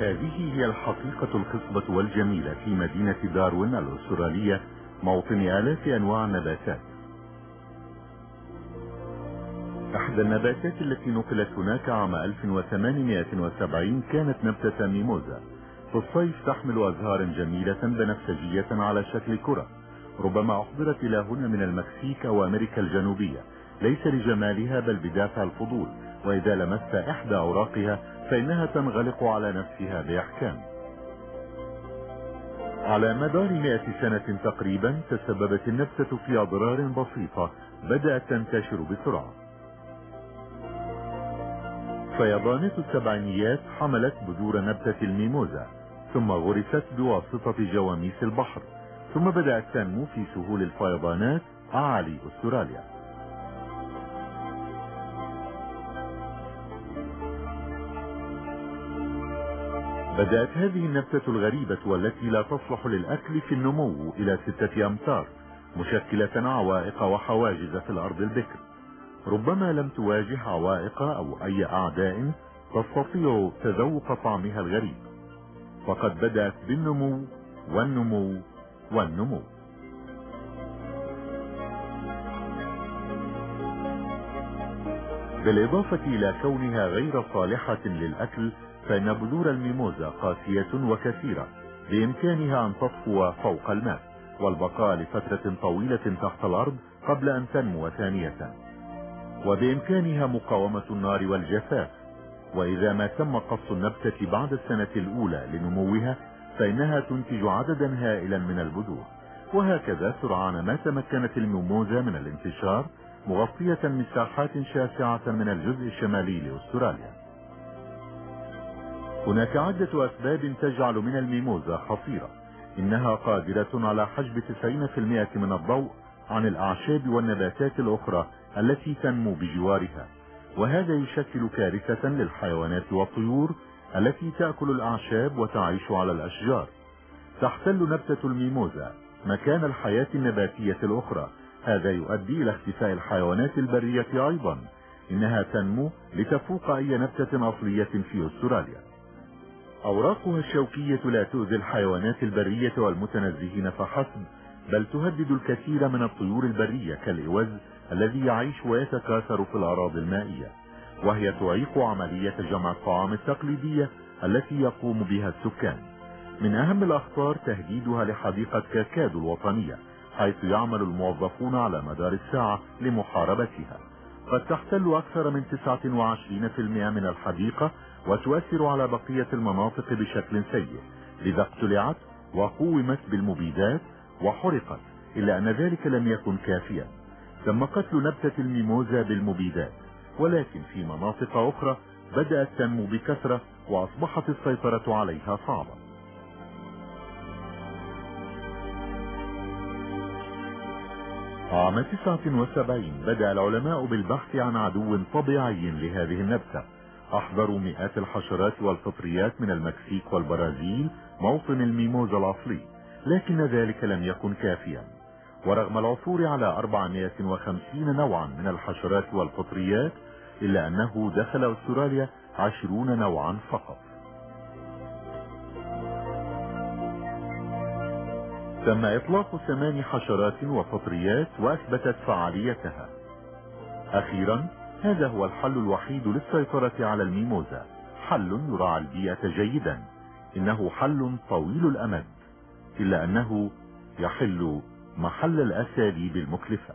هذه هي الحقيقة الخصبة والجميلة في مدينة داروين الأسترالية، موطن آلاف أنواع النباتات. إحدى النباتات التي نقلت هناك عام 1870 كانت نبتة ميموزا. في الصيف تحمل أزهار جميلة بنفسجية على شكل كرة، ربما أحضرت إلى هنا من المكسيك أو أمريكا الجنوبية، ليس لجمالها بل بدافع الفضول، وإذا لمست إحدى أوراقها فإنها تنغلق على نفسها بإحكام. على مدار 100 سنة تقريبا تسببت النبتة في أضرار بسيطة بدأت تنتشر بسرعة. فيضانات السبعينيات حملت بذور نبتة الميموزا، ثم غرست بواسطة جواميس البحر، ثم بدأت تنمو في سهول الفيضانات أعالي أستراليا. بدأت هذه النبتة الغريبة والتي لا تصلح للأكل في النمو إلى 6 أمتار، مشكلة عوائق وحواجز في الأرض البكر. ربما لم تواجه عوائق أو أي أعداء تستطيع تذوق طعمها الغريب، فقد بدأت بالنمو والنمو والنمو. بالإضافة إلى كونها غير صالحة للأكل، فإن بذور الميموزا قاسية وكثيرة، بإمكانها أن تطفو فوق الماء والبقاء لفترة طويلة تحت الأرض قبل أن تنمو ثانية، وبإمكانها مقاومة النار والجفاف. وإذا ما تم قص النبتة بعد السنة الأولى لنموها فإنها تنتج عددا هائلا من البذور، وهكذا سرعان ما تمكنت الميموزا من الانتشار، مغطية مساحات شاسعة من الجزء الشمالي لأستراليا. هناك عدة أسباب تجعل من الميموزا خطيرة. إنها قادرة على حجب 90% من الضوء عن الأعشاب والنباتات الأخرى التي تنمو بجوارها، وهذا يشكل كارثة للحيوانات والطيور التي تأكل الأعشاب وتعيش على الأشجار. تحتل نبتة الميموزا مكان الحياة النباتية الأخرى، هذا يؤدي إلى اختفاء الحيوانات البرية أيضا. إنها تنمو لتفوق أي نبتة أصلية في أستراليا. أوراقها الشوكية لا تؤذي الحيوانات البرية والمتنزهين فحسب، بل تهدد الكثير من الطيور البرية كالإوز الذي يعيش ويتكاثر في الأراضي المائية، وهي تعيق عملية جمع الطعام التقليدية التي يقوم بها السكان. من أهم الأخطار تهديدها لحديقة كاكادو الوطنية، حيث يعمل الموظفون على مدار الساعة لمحاربتها. قد تحتل أكثر من 29% من الحديقة وتؤثر على بقية المناطق بشكل سيء، لذا اقتلعت وقومت بالمبيدات وحرقت، إلا أن ذلك لم يكن كافيا. تم قتل نبتة الميموزا بالمبيدات، ولكن في مناطق أخرى بدأت تنمو بكثرة وأصبحت السيطرة عليها صعبة. عام 79 بدأ العلماء بالبحث عن عدو طبيعي لهذه النبتة. أحضروا مئات الحشرات والفطريات من المكسيك والبرازيل موطن الميموزا الأصلي، لكن ذلك لم يكن كافيا. ورغم العثور على 450 نوعا من الحشرات والفطريات، إلا أنه دخل أستراليا 20 نوعا فقط. تم إطلاق 8 حشرات وفطريات وأثبتت فعاليتها. أخيرا هذا هو الحل الوحيد للسيطرة على الميموزا، حل يراعي البيئة جيدا. إنه حل طويل الأمد، إلا أنه يحل محل الأساليب المكلفة.